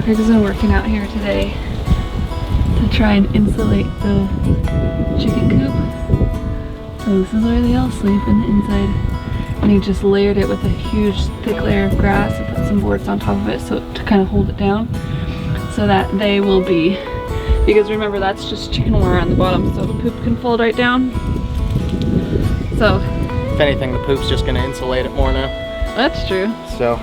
Kraig's been working out here today to try and insulate the chicken coop. So this is where they all sleep, in the inside. And he just layered it with a huge thick layer of grass and put some boards on top of it so to kind of hold it down, so that they will be, because remember that's just chicken wire on the bottom, so the poop can fold right down. So if anything, the poop's just gonna insulate it more now. That's true. So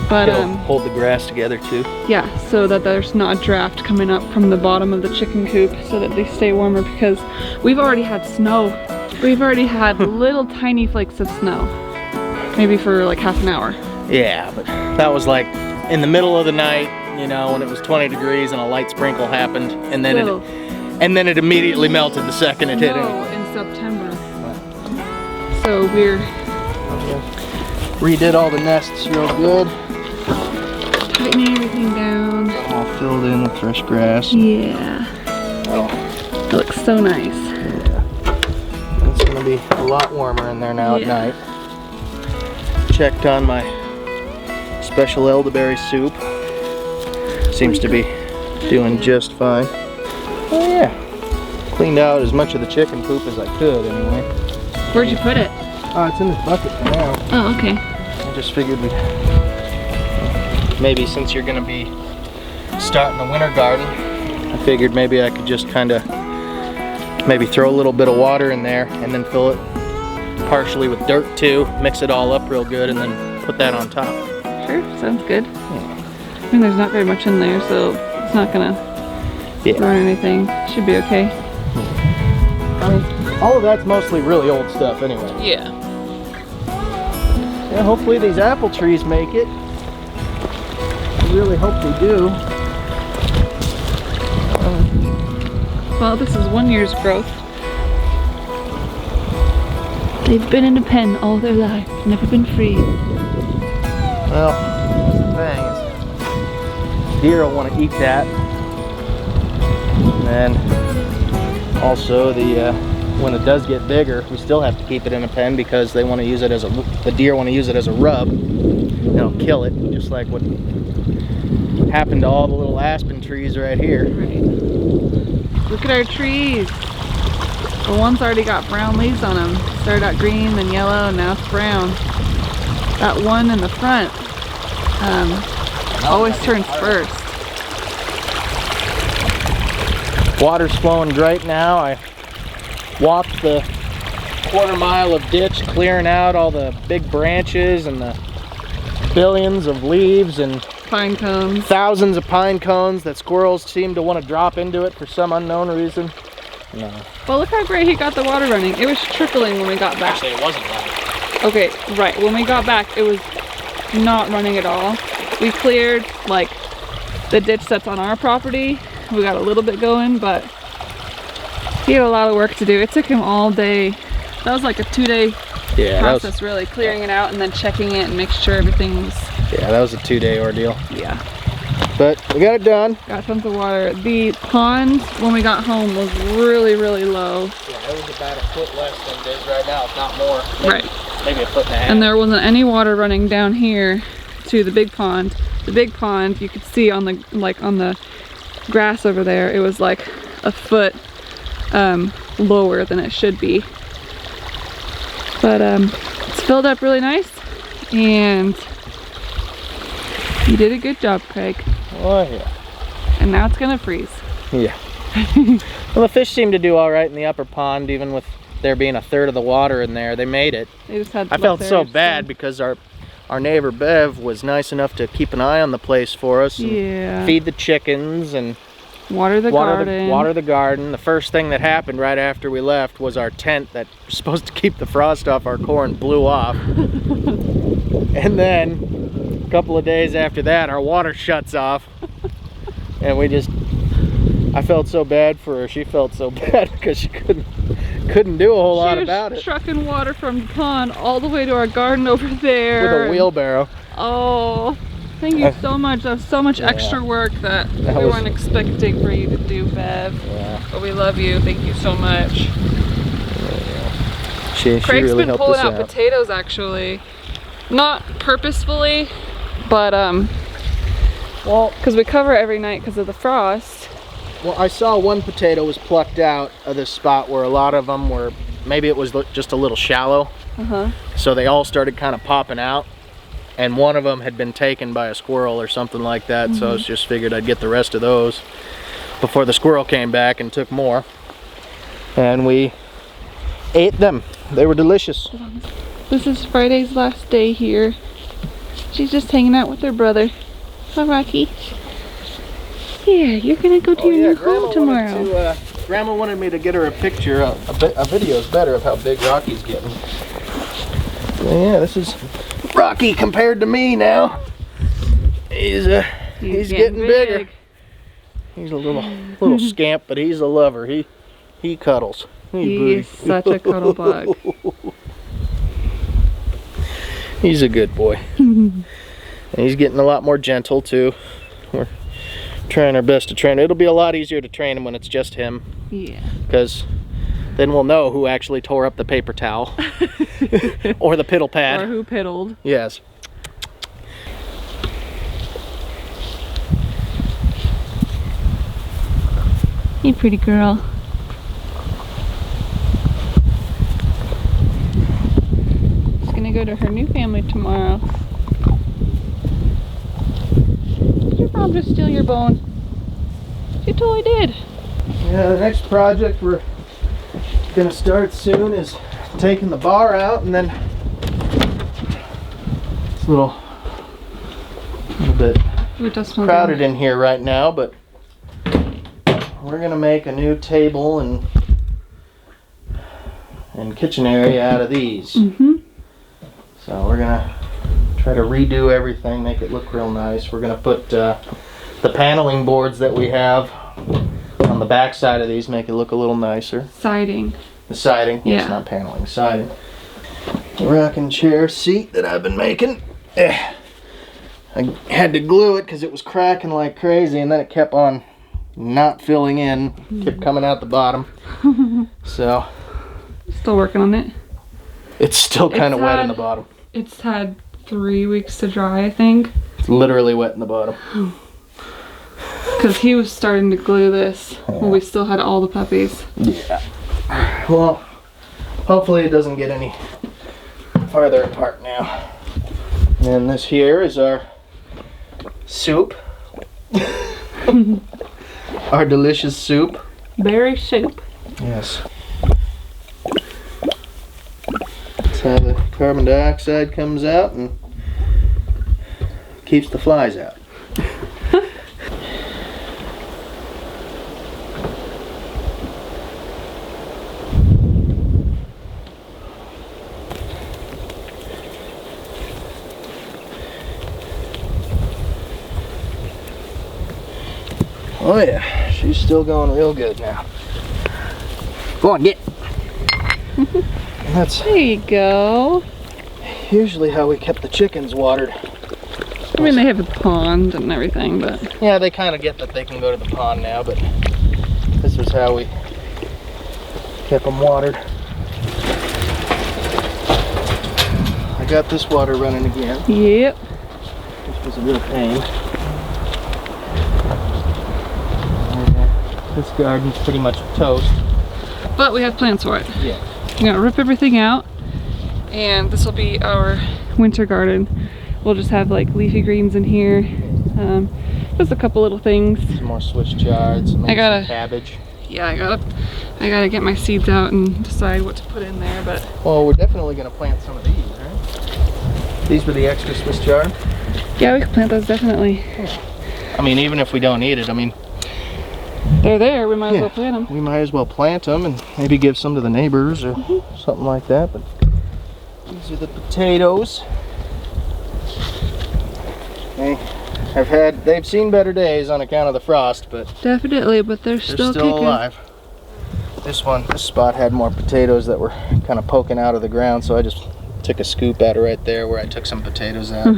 but it'll hold the grass together too. Yeah, so that there's not draft coming up from the bottom of the chicken coop, so that they stay warmer, because we've already had snow. We've already had little tiny flakes of snow. Maybe for like half an hour. Yeah, but that was like in the middle of the night, you know, when it was 20 degrees and a light sprinkle happened, and then it immediately melted the second it hit it. In September. So we're redid all the nests real good. Tightening everything down. All filled in with fresh grass. Yeah. Oh. It looks so nice. Yeah. It's gonna be a lot warmer in there now at night. Checked on my special elderberry soup. Seems to be doing just fine. Oh yeah. Cleaned out as much of the chicken poop as I could anyway. Where'd you put it? Oh, it's in this bucket for now. Oh, okay. I just figured we'd, maybe since you're gonna be starting a winter garden, I figured maybe I could just kind of maybe throw a little bit of water in there and then fill it partially with dirt too, mix it all up real good, and then put that on top. Sure, sounds good. Yeah. I mean, there's not very much in there, so it's not gonna burn anything. Should be okay. I mean, all of that's mostly really old stuff anyway. Yeah. Yeah, hopefully these apple trees make it. I really hope they do. Well, this is 1 year's growth. They've been in a pen all their life, never been free. Well, that's the thing is, deer will want to eat that. And then also when it does get bigger, we still have to keep it in a pen because they want to use it as the deer want to use it as a rub. They'll kill it, just like what happened to all the little aspen trees right here. Right. Look at our trees. The one's already got brown leaves on them. Started out green, then yellow, and now it's brown. That one in the front always turns first. Water's flowing great now. I walked the quarter-mile of ditch, clearing out all the big branches and the billions of leaves and pine cones. Thousands of pine cones that squirrels seem to want to drop into it for some unknown reason. No. Well, look how great he got the water running. It was trickling when we got back. Actually, it wasn't running. Okay, right. When we got back, it was not running at all. We cleared like the ditch that's on our property. We got a little bit going, but he had a lot of work to do. It took him all day. That was like a 2-day process, really, clearing it out and then checking it and making sure everything was... Yeah, that was a 2-day ordeal. Yeah. But we got it done. Got tons of water. The pond, when we got home, was really, really low. Yeah, it was about a foot less than it is right now, if not more. Right. Maybe a foot and a half. And there wasn't any water running down here to the big pond. The big pond, you could see on the, on the grass over there, it was like a foot lower than it should be. But it's filled up really nice, and you did a good job, Kraig. Oh yeah. And now it's gonna freeze. Yeah. Well, the fish seem to do all right in the upper pond, even with there being a third of the water in there. They made it. They just had I felt so bad because our neighbor Bev was nice enough to keep an eye on the place for us and feed the chickens and water the garden. Water the garden. The first thing that happened right after we left was our tent that was supposed to keep the frost off our corn blew off. And then a couple of days after that, our water shuts off. And I felt so bad for her. She felt so bad because she couldn't do a whole lot about it. She was trucking water from the pond all the way to our garden over there. With a wheelbarrow. Oh, thank you so much. That was so much extra work that we weren't expecting for you to do, Bev. Yeah. But we love you. Thank you so much. Yeah. She Kraig's really been helped pulling us out potatoes, actually. Not purposefully, but Well, Because we cover it every night because of the frost. well, I saw one potato was plucked out of this spot where a lot of them were, maybe it was just a little shallow. So they all started kind of popping out. And one of them had been taken by a squirrel or something like that. So I just figured I'd get the rest of those before the squirrel came back and took more. And we ate them. They were delicious. This is Friday's last day here. She's just hanging out with her brother. Hi, Rocky. Yeah, you're gonna go to your new home tomorrow. Grandma wanted me to get her a picture. A video's better of how big Rocky's getting. Yeah, this is Rocky compared to me now. He's getting bigger. He's a little scamp, but he's a lover. He cuddles. He's such a cuddle bug. He's a good boy. And he's getting a lot more gentle too. We're trying our best to train. It'll be a lot easier to train him when it's just him. Yeah. Because then we'll know who actually tore up the paper towel. Or the piddle pad. Or who piddled. Yes. Hey, pretty girl. She's gonna go to her new family tomorrow. Did your mom just steal your bone? She totally did. Yeah, the next project we're gonna start soon is taking the bar out, and then it's a little bit crowded in here right now, but we're gonna make a new table and kitchen area out of these. So we're gonna try to redo everything, make it look real nice. We're gonna put the paneling boards that we have on the back side of these, make it look a little nicer. Siding. The siding, yeah. It's not paneling, siding. The rocking chair seat that I've been making. I had to glue it because it was cracking like crazy, and then it kept on not filling in, kept coming out the bottom. So still working on it. It's still kind of wet in the bottom. It's had 3 weeks to dry, I think. It's literally wet in the bottom. Because he was starting to glue this when we still had all the puppies. Yeah. Well, hopefully it doesn't get any farther apart now. And this here is our soup. Our delicious soup. Berry soup. Yes. That's how the carbon dioxide comes out and keeps the flies out. Oh yeah, she's still going real good now. Go on, get. That's there you go. Usually how we kept the chickens watered. I mean, they have a pond and everything, but... Yeah, they kind of get that they can go to the pond now, but this was how we kept them watered. I got this water running again. Yep. This was a real pain. This garden's pretty much toast. But we have plans for it. Yeah. I'm gonna rip everything out, and this will be our winter garden. We'll just have like leafy greens in here. Just a couple little things. Some more Swiss chard, some cabbage. Yeah, I gotta get my seeds out and decide what to put in there, but... Well, we're definitely gonna plant some of these, right? These were the extra Swiss chard? Yeah, we can plant those, definitely. I mean, even if we don't need it, I mean... They're there, we might as well plant them. We might as well plant them and maybe give some to the neighbors or something like that. But these are the potatoes. They've seen better days on account of the frost, but definitely, but they're still kicking. Alive. This spot had more potatoes that were kind of poking out of the ground, so I just took a scoop out of right there where I took some potatoes out.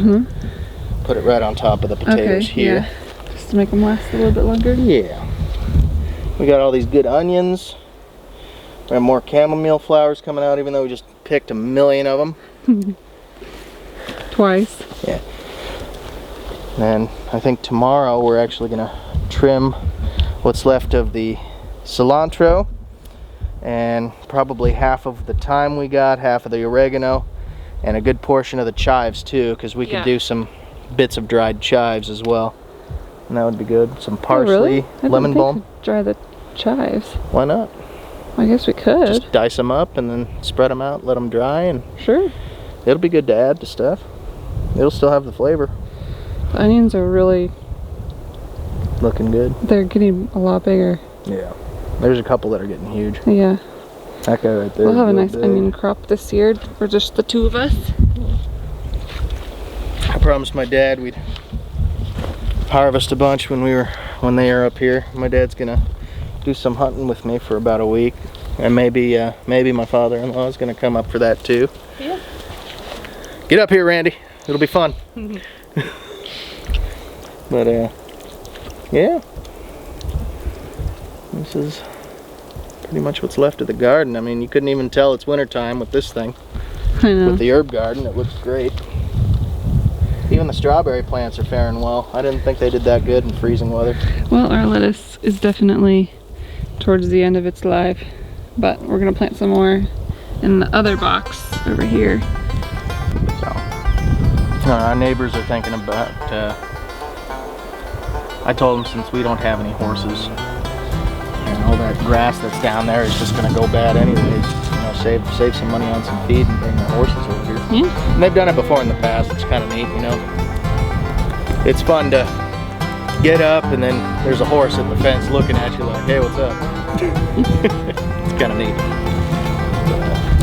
Put it right on top of the potatoes here. Yeah. Just to make them last a little bit longer. Yeah. We got all these good onions. We have more chamomile flowers coming out, even though we just picked 1 million of them. Twice. Yeah. And I think tomorrow we're actually gonna trim what's left of the cilantro, and probably half of the thyme we got, half of the oregano, and a good portion of the chives too, because we can do some bits of dried chives as well, and that would be good. Some parsley, lemon balm. Dry the chives. Why not? I guess we could. Just dice them up and then spread them out, let them dry, and sure, it'll be good to add to stuff. It'll still have the flavor. The onions are really looking good. They're getting a lot bigger. Yeah, there's a couple that are getting huge. Yeah. That guy right there. We'll have a nice onion crop this year for just the two of us. I promised my dad we'd harvest a bunch when they are up here. My dad's gonna do some hunting with me for about a week, and maybe my father-in-law is gonna come up for that too. Yeah. Get up here, Randy. It'll be fun. But yeah, this is pretty much what's left of the garden. I mean, you couldn't even tell it's wintertime with this thing. I know. With the herb garden, it looks great. Even the strawberry plants are faring well. I didn't think they did that good in freezing weather. Well, our lettuce is definitely towards the end of its life, but we're gonna plant some more in the other box over here. So, our neighbors are thinking about, I told them since we don't have any horses, and all that grass that's down there is just gonna go bad anyways, you know, save some money on some feed and bring the horses over here. Yeah. And they've done it before in the past. It's kind of neat, you know. It's fun to get up and then there's a horse at the fence looking at you like, hey, what's up? It's kind of neat.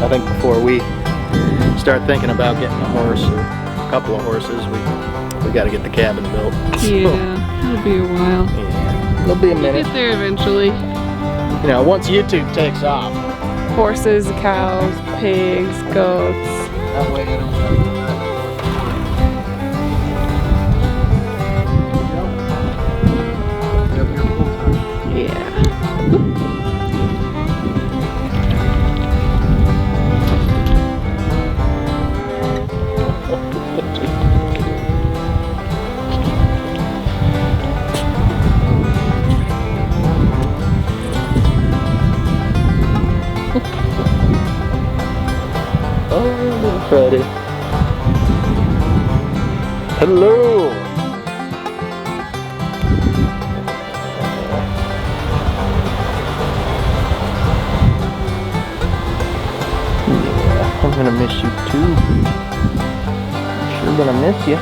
I think before we start thinking about getting a horse or a couple of horses, we got to get the cabin built. Yeah, it'll be a while. Yeah, it'll be a minute. We'll get there eventually. You know, once YouTube takes off. Horses, cows, pigs, goats. That way they don't Friday. Hello. Yeah, I'm gonna miss you too. Sure gonna miss you.